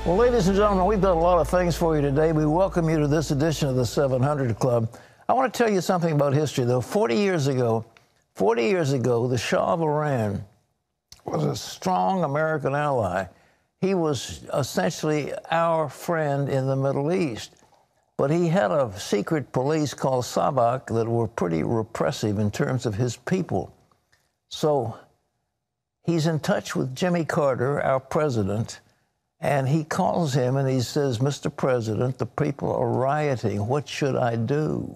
Well, ladies and gentlemen, we've got a lot of things for you today. We welcome you to this edition of the 700 Club. I want to tell you something about history, though. 40 years ago, the Shah of Iran was a strong American ally. He was essentially our friend in the Middle East. But he had a secret police called Sabak that were pretty repressive in terms of his people. So he's in touch with Jimmy Carter, our president, and he calls him and he says, Mr. President, the people are rioting. What should I do?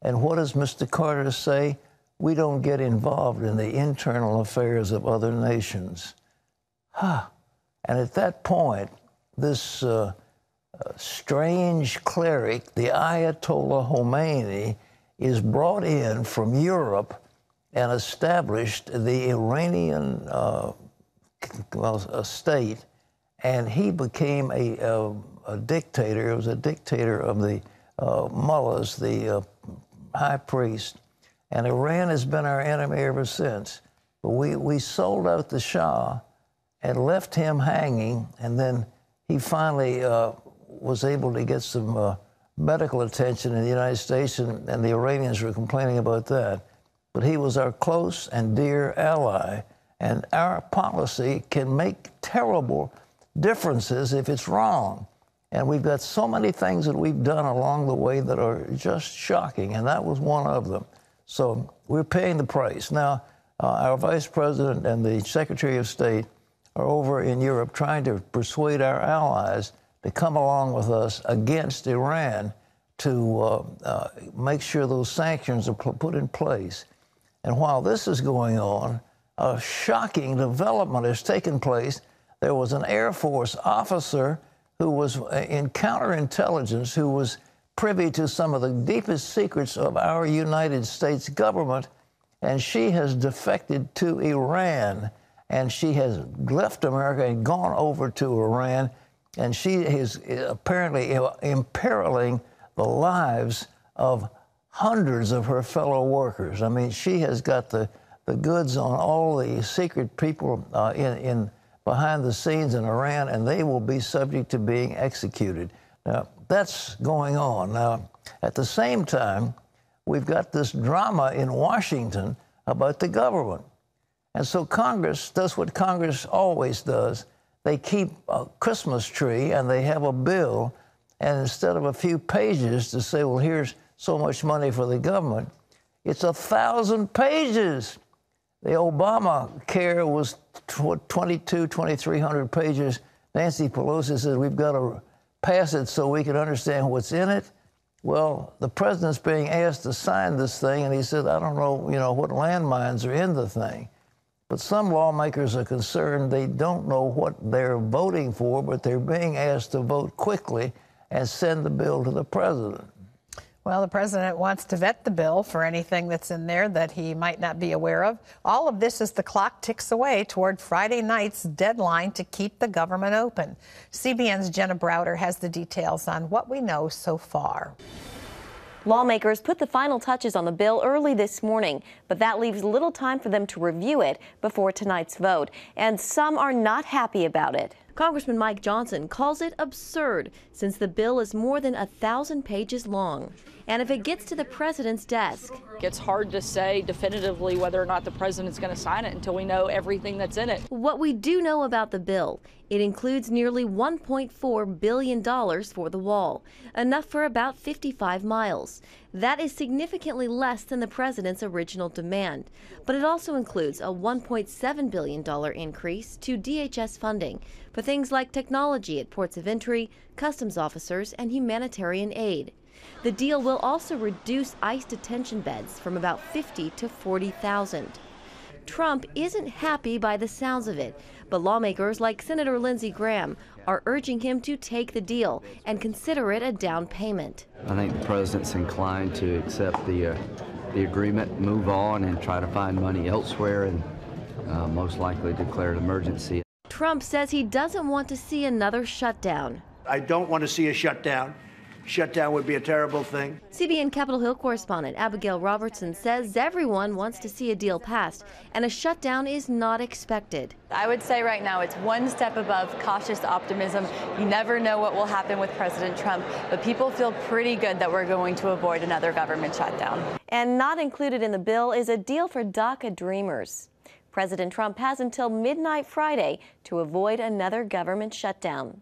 And what does Mr. Carter say? We don't get involved in the internal affairs of other nations. And at that point, this strange cleric, the Ayatollah Khomeini, is brought in from Europe and established the Iranian state. And he became a dictator. He was a dictator of the mullahs, the high priest. And Iran has been our enemy ever since. But we sold out the Shah and left him hanging. And then he finally was able to get some medical attention in the United States, and the Iranians were complaining about that. But he was our close and dear ally. And our policy can make terrible differences if it's wrong. And we've got so many things that we've done along the way that are just shocking, and that was one of them. So we're paying the price. Now, our Vice President and the Secretary of State are over in Europe trying to persuade our allies to come along with us against Iran to make sure those sanctions are put in place. And while this is going on, a shocking development has taken place. There was an Air Force officer who was in counterintelligence, who was privy to some of the deepest secrets of our United States government, and she has defected to Iran, and she has left America and gone over to Iran, and she is apparently imperiling the lives of hundreds of her fellow workers. I mean, she has got the goods on all the secret people behind the scenes in Iran, and they will be subject to being executed. Now, that's going on. Now, at the same time, we've got this drama in Washington about the government. And so Congress does what Congress always does. They keep a Christmas tree and they have a bill, and instead of a few pages to say, well, here's so much money for the government, it's 1,000 pages. The Obamacare was 2,300 pages. Nancy Pelosi said, we've got to pass it so we can understand what's in it. Well, the president's being asked to sign this thing, and he said, I don't know, what landmines are in the thing. But some lawmakers are concerned they don't know what they're voting for, but they're being asked to vote quickly and send the bill to the president. Well, the president wants to vet the bill for anything that's in there that he might not be aware of. All of this as the clock ticks away toward Friday night's deadline to keep the government open. CBN's Jenna Browder has the details on what we know so far. Lawmakers put the final touches on the bill early this morning, but that leaves little time for them to review it before tonight's vote, and some are not happy about it. Congressman Mike Johnson calls it absurd since the bill is more than 1,000 pages long. And if it gets to the president's desk, it's hard to say definitively whether or not the president's going to sign it until we know everything that's in it. What we do know about the bill, it includes nearly $1.4 billion for the wall, enough for about 55 miles. That is significantly less than the president's original demand. But it also includes a $1.7 billion increase to DHS funding for things like technology at ports of entry, customs officers, and humanitarian aid. The deal will also reduce ICE detention beds from about 50 to 40,000. Trump isn't happy by the sounds of it, but lawmakers like Senator Lindsey Graham are urging him to take the deal and consider it a down payment. I think the president's inclined to accept the agreement, move on, and try to find money elsewhere, and most likely declare an emergency. Trump says he doesn't want to see another shutdown. I don't want to see a shutdown. shutdown would be a terrible thing. CBN Capitol Hill correspondent Abigail Robertson says everyone wants to see a deal passed, and a shutdown is not expected. I would say right now it's one step above cautious optimism. You never know what will happen with President Trump, but people feel pretty good that we're going to avoid another government shutdown. And not included in the bill is a deal for DACA dreamers. President Trump has until midnight Friday to avoid another government shutdown.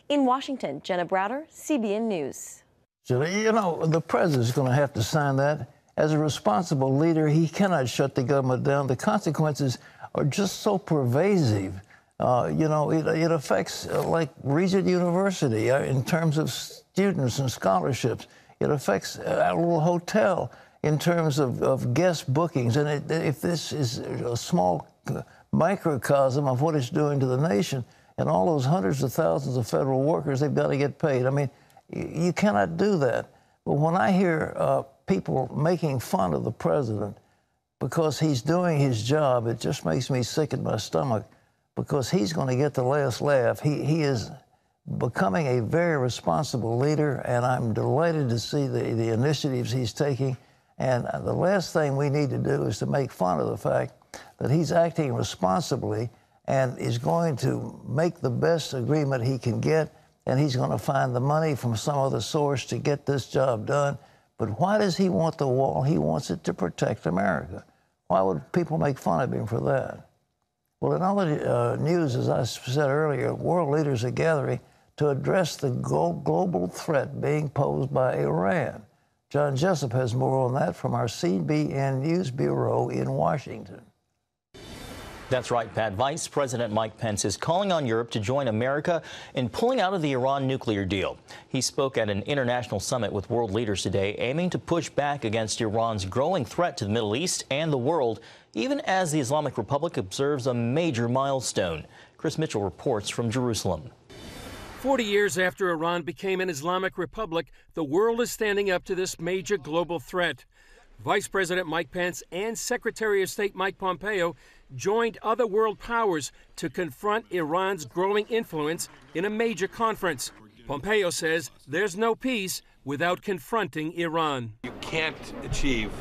In Washington, Jenna Browder, CBN News. So, you know, the president's going to have to sign that. As a responsible leader, he cannot shut the government down. The consequences are just so pervasive. You know, it affects like Regent University in terms of students and scholarships. It affects our little hotel in terms of guest bookings. And if this is a small microcosm of what it's doing to the nation, and all those hundreds of thousands of federal workers, they've got to get paid. I mean, you cannot do that. But when I hear people making fun of the president because he's doing his job, it just makes me sick in my stomach, because he's going to get the last laugh. He is becoming a very responsible leader, and I'm delighted to see the initiatives he's taking. And the last thing we need to do is to make fun of the fact that he's acting responsibly and is going to make the best agreement he can get, and he's going to find the money from some other source to get this job done. But why does he want the wall? He wants it to protect America. Why would people make fun of him for that? Well, in other news, as I said earlier, world leaders are gathering to address the global threat being posed by Iran. John Jessup has more on that from our CBN News Bureau in Washington. That's right, Pat. Vice President Mike Pence is calling on Europe to join America in pulling out of the Iran nuclear deal. He spoke at an international summit with world leaders today, aiming to push back against Iran's growing threat to the Middle East and the world, even as the Islamic Republic observes a major milestone. Chris Mitchell reports from Jerusalem. 40 years after Iran became an Islamic Republic, the world is standing up to this major global threat. Vice President Mike Pence and Secretary of State Mike Pompeo joined other world powers to confront Iran's growing influence in a major conference. Pompeo says there's no peace without confronting Iran. You can't achieve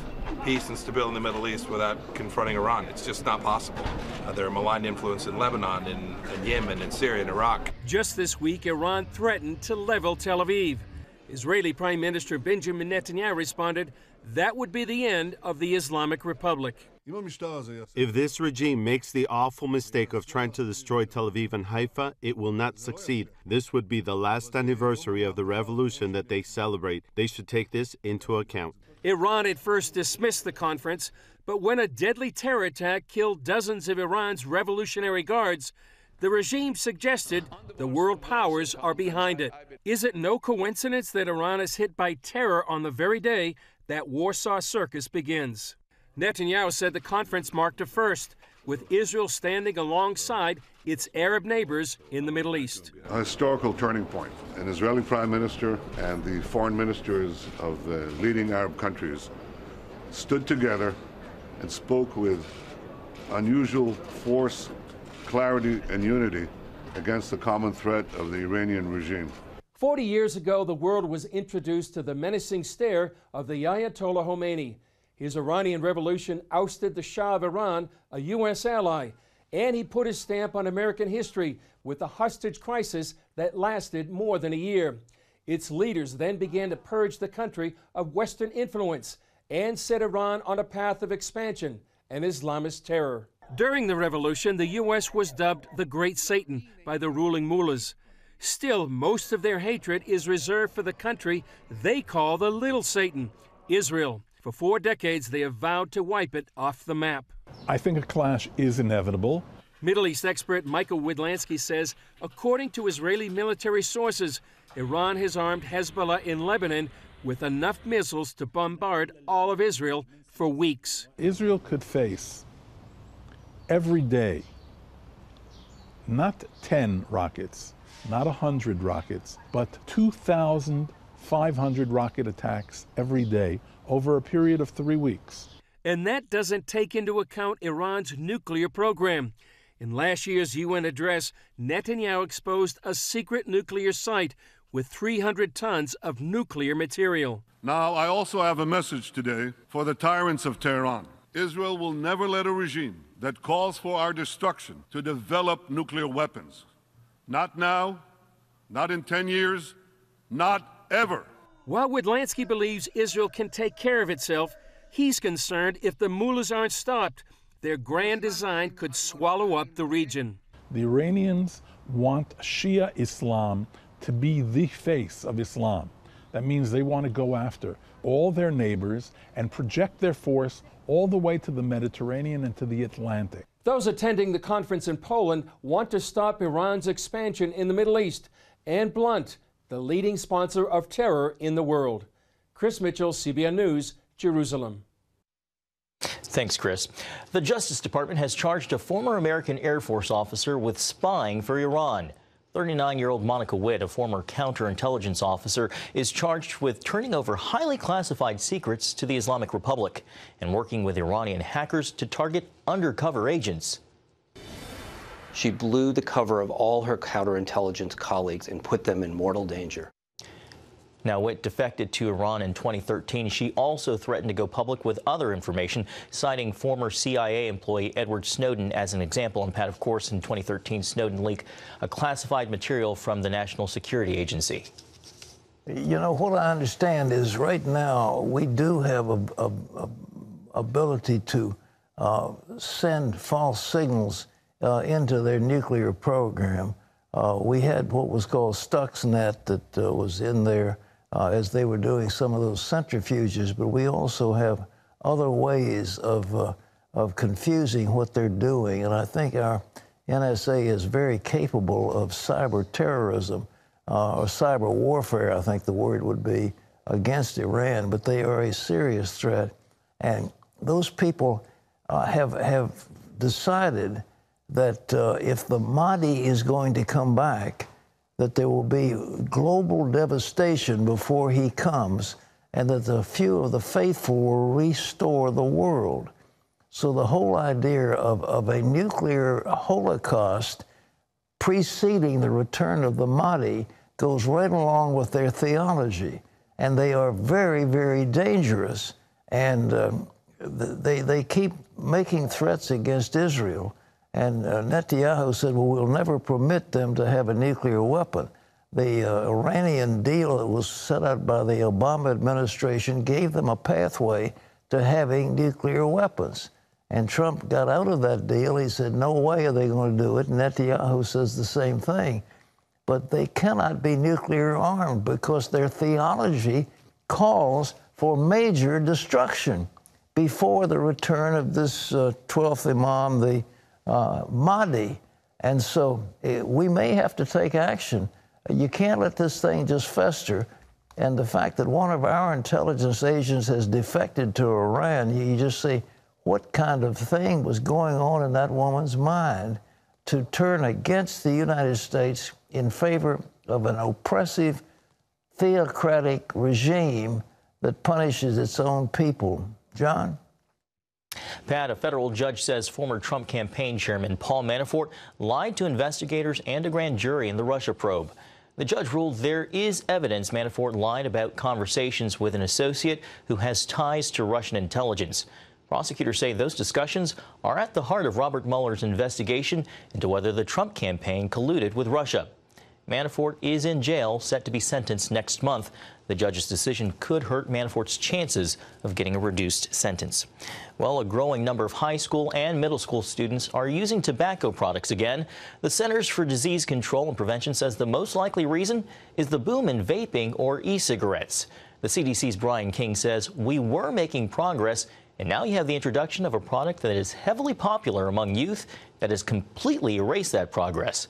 peace and stability in the Middle East without confronting Iran. It's just not possible. There are malign influence in Lebanon, in Yemen, in Syria, and Iraq. Just this week, Iran threatened to level Tel Aviv. Israeli Prime Minister Benjamin Netanyahu responded, that would be the end of the Islamic Republic. If this regime makes the awful mistake of trying to destroy Tel Aviv and Haifa, it will not succeed. This would be the last anniversary of the revolution that they celebrate. They should take this into account. Iran at first dismissed the conference, but when a deadly terror attack killed dozens of Iran's Revolutionary Guards, the regime suggested the world powers are behind it. Is it no coincidence that Iran is hit by terror on the very day that Warsaw Circus begins? Netanyahu said the conference marked a first, with Israel standing alongside its Arab neighbors in the Middle East. A historical turning point. An Israeli prime minister and the foreign ministers of the leading Arab countries stood together and spoke with unusual force, clarity, and unity against the common threat of the Iranian regime. 40 years ago, the world was introduced to the menacing stare of the Ayatollah Khomeini. His Iranian revolution ousted the Shah of Iran, a U.S. ally, and he put his stamp on American history with a hostage crisis that lasted more than a year. Its leaders then began to purge the country of Western influence and set Iran on a path of expansion and Islamist terror. During the revolution, the U.S. was dubbed the Great Satan by the ruling mullahs. Still, most of their hatred is reserved for the country they call the Little Satan, Israel. For 4 decades, they have vowed to wipe it off the map. I think a clash is inevitable. Middle East expert Michael Widlansky says, according to Israeli military sources, Iran has armed Hezbollah in Lebanon with enough missiles to bombard all of Israel for weeks. Israel could face every day not 10 rockets, not 100 rockets, but 2,500 rocket attacks every day over a period of 3 weeks. And that doesn't take into account Iran's nuclear program. In last year's UN address, Netanyahu exposed a secret nuclear site with 300 tons of nuclear material. Now, I also have a message today for the tyrants of Tehran. Israel will never let a regime that calls for our destruction to develop nuclear weapons. Not now, not in 10 years, not ever. While Woodlansky believes Israel can take care of itself, he's concerned if the mullahs aren't stopped, their grand design could swallow up the region. The Iranians want Shia Islam to be the face of Islam. That means they want to go after all their neighbors and project their force all the way to the Mediterranean and to the Atlantic. Those attending the conference in Poland want to stop Iran's expansion in the Middle East and blunt the leading sponsor of terror in the world. Chris Mitchell, CBN News, Jerusalem. Thanks, Chris. The Justice Department has charged a former American Air Force officer with spying for Iran. 39-year-old Monica Witt, a former counterintelligence officer, is charged with turning over highly classified secrets to the Islamic Republic and working with Iranian hackers to target undercover agents. She blew the cover of all her counterintelligence colleagues and put them in mortal danger. Now, Witt defected to Iran in 2013. She also threatened to go public with other information, citing former CIA employee Edward Snowden as an example. And, Pat, of course, in 2013, Snowden leaked a classified material from the National Security Agency. You know, what I understand is right now we do have a ability to send false signals into their nuclear program. We had what was called Stuxnet that was in there as they were doing some of those centrifuges, but we also have other ways of confusing what they're doing. And I think our NSA is very capable of cyber terrorism or cyber warfare, I think the word would be, against Iran. But they are a serious threat. And those people have decided that if the Mahdi is going to come back, that there will be global devastation before he comes, and that the few of the faithful will restore the world. So the whole idea of a nuclear holocaust preceding the return of the Mahdi goes right along with their theology. And they are very, very dangerous. And they keep making threats against Israel. And Netanyahu said, well, we'll never permit them to have a nuclear weapon. The Iranian deal that was set out by the Obama administration gave them a pathway to having nuclear weapons. And Trump got out of that deal. He said, no way are they going to do it. Netanyahu says the same thing. But they cannot be nuclear armed because their theology calls for major destruction before the return of this 12th Imam, the Mahdi. And so we may have to take action. You can't let this thing just fester. And the fact that one of our intelligence agents has defected to Iran, you just say, what kind of thing was going on in that woman's mind to turn against the United States in favor of an oppressive, theocratic regime that punishes its own people? John? Pat, a federal judge says former Trump campaign chairman Paul Manafort lied to investigators and a grand jury in the Russia probe. The judge ruled there is evidence Manafort lied about conversations with an associate who has ties to Russian intelligence. Prosecutors say those discussions are at the heart of Robert Mueller's investigation into whether the Trump campaign colluded with Russia. Manafort is in jail, set to be sentenced next month. The judge's decision could hurt Manafort's chances of getting a reduced sentence. Well, a growing number of high school and middle school students are using tobacco products again. The Centers for Disease Control and Prevention says the most likely reason is the boom in vaping or e-cigarettes. The CDC's Brian King says we were making progress, and now you have the introduction of a product that is heavily popular among youth that has completely erased that progress.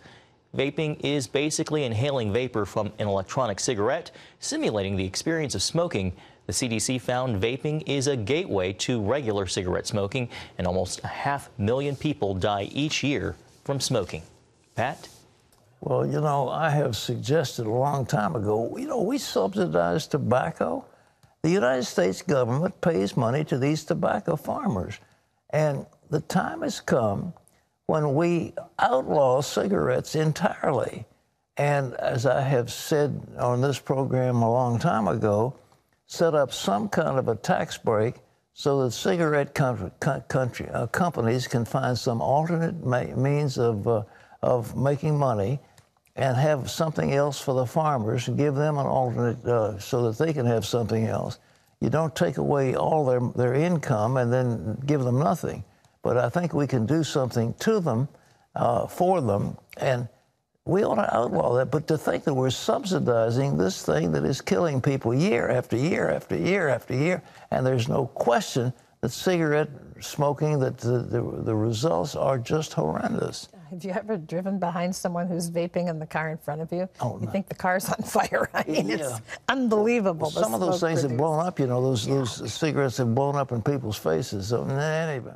Vaping is basically inhaling vapor from an electronic cigarette, simulating the experience of smoking. The CDC found vaping is a gateway to regular cigarette smoking, and almost 500,000 people die each year from smoking. Pat? Well, you know, I have suggested a long time ago, you know, we subsidize tobacco. The United States government pays money to these tobacco farmers. And the time has come when we outlaw cigarettes entirely. and as I have said on this program a long time ago, set up some kind of a tax break so that cigarette companies can find some alternate means of making money, and have something else for the farmers, and give them an alternate so that they can have something else. You don't take away all their income and then give them nothing. But I think we can do something to them, for them, and we ought to outlaw that. But to think that we're subsidizing this thing that is killing people year after year after year after year, and there's no question that cigarette smoking, that the results are just horrendous. Have you ever driven behind someone who's vaping in the car in front of you? Oh, no. You think the car's on fire. I mean, Yeah. it's unbelievable. Well, some of those things have blown up, you know, those cigarettes have blown up in people's faces. So, anyway.